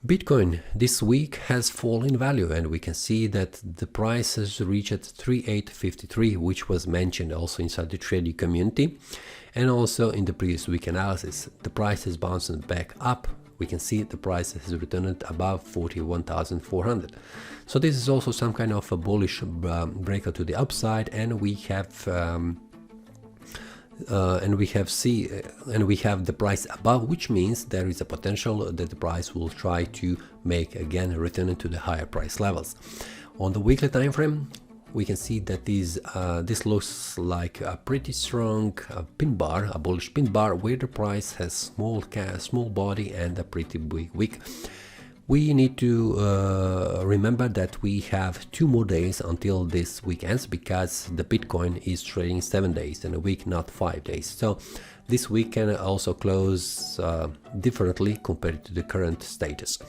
Bitcoin this week has fallen in value, and we can see that the price has reached 3853, which was mentioned also inside the trading community and also in the previous week analysis. The price has bounced back up. We can see the price has returned above 41,400. So this is also some kind of a bullish breakout to the upside, and we have the price above, which means there is a potential that the price will try to make again a return to the higher price levels. On the weekly time frame, we can see that this looks like a pretty strong pin bar, a bullish pin bar, where the price has small body and a pretty big wick. We need to remember that we have 2 more days until this week ends, because the Bitcoin is trading 7 days in a week, not 5 days. So this week can also close differently compared to the current status.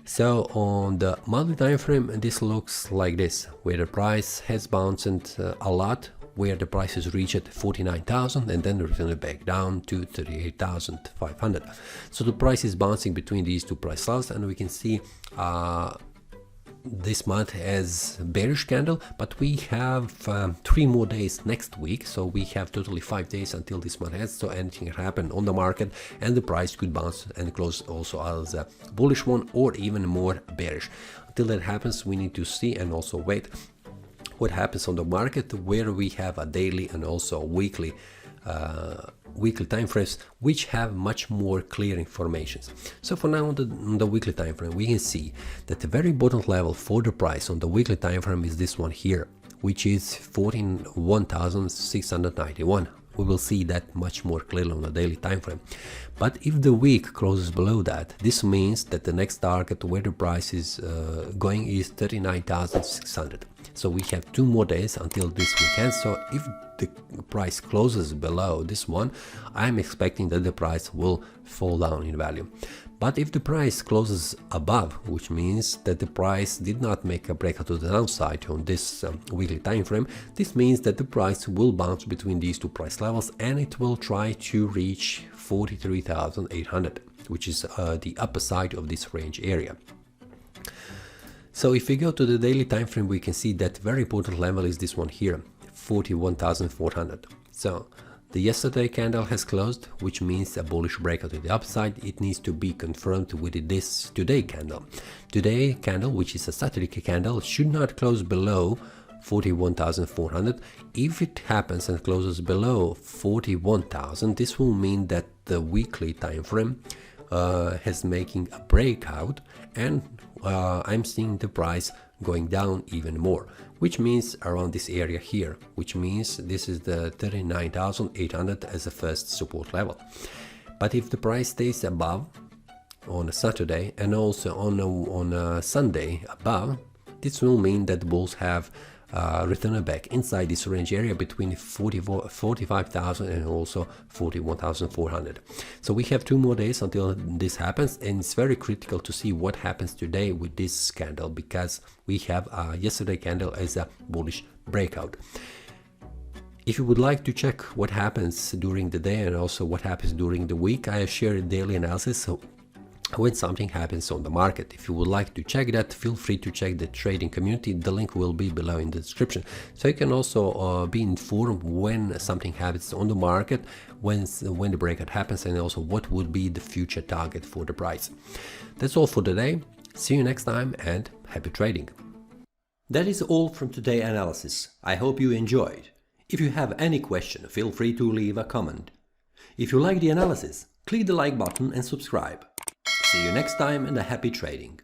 So on the monthly time frame, this looks like this, where the price has bounced a lot, where the price has reached 49,000 and then returned back down to 38,500. So the price is bouncing between these two price levels, and we can see this month as bearish candle, but we have 3 more days next week, so we have totally 5 days until this month ends. So anything can happen on the market, and the price could bounce and close also as a bullish one or even more bearish. Until that happens, we need to see and also wait what happens on the market, where we have a daily and also weekly time frames, which have much more clear information. So for now, on the weekly time frame, we can see that the very bottom level for the price on the weekly time frame is this one here, which is 41,691. We will see that much more clearly on the daily time frame. But if the week closes below that, this means that the next target where the price is going is 39,600. So we have 2 more days until this weekend. So if the price closes below this one, I'm expecting that the price will fall down in value. But if the price closes above, which means that the price did not make a breakout to the downside on this weekly time frame, this means that the price will bounce between these two price levels, and it will try to reach 43,800, which is the upper side of this range area. So if we go to the daily time frame, we can see that very important level is this one here, 41,400. So the yesterday candle has closed, which means a bullish breakout to the upside. It needs to be confirmed with this today candle. Today candle, which is a Saturday candle, should not close below 41,400. If it happens and closes below 41,000, this will mean that the weekly time frame has making a breakout, and I'm seeing the price going down even more, which means around this area here, which means this is the 39,800 as a first support level. But if the price stays above on a Saturday and also on a Sunday above, this will mean that the bulls have returned back inside this range area between 45,000 and also 41,400. So we have 2 more days until this happens, and it's very critical to see what happens today with this candle, because we have yesterday candle as a bullish breakout. If you would like to check what happens during the day and also what happens during the week, I have shared daily analysis. So when something happens on the market, if you would like to check that, feel free to check the trading community. The link will be below in the description, so you can also be informed when something happens on the market, when the breakout happens, and also what would be the future target for the price. That's all for today. See you next time, and happy trading. That is all from today's analysis. I hope you enjoyed. If you have any question, feel free to leave a comment. If you like the analysis, click the like button and subscribe. See you next time, and a happy trading.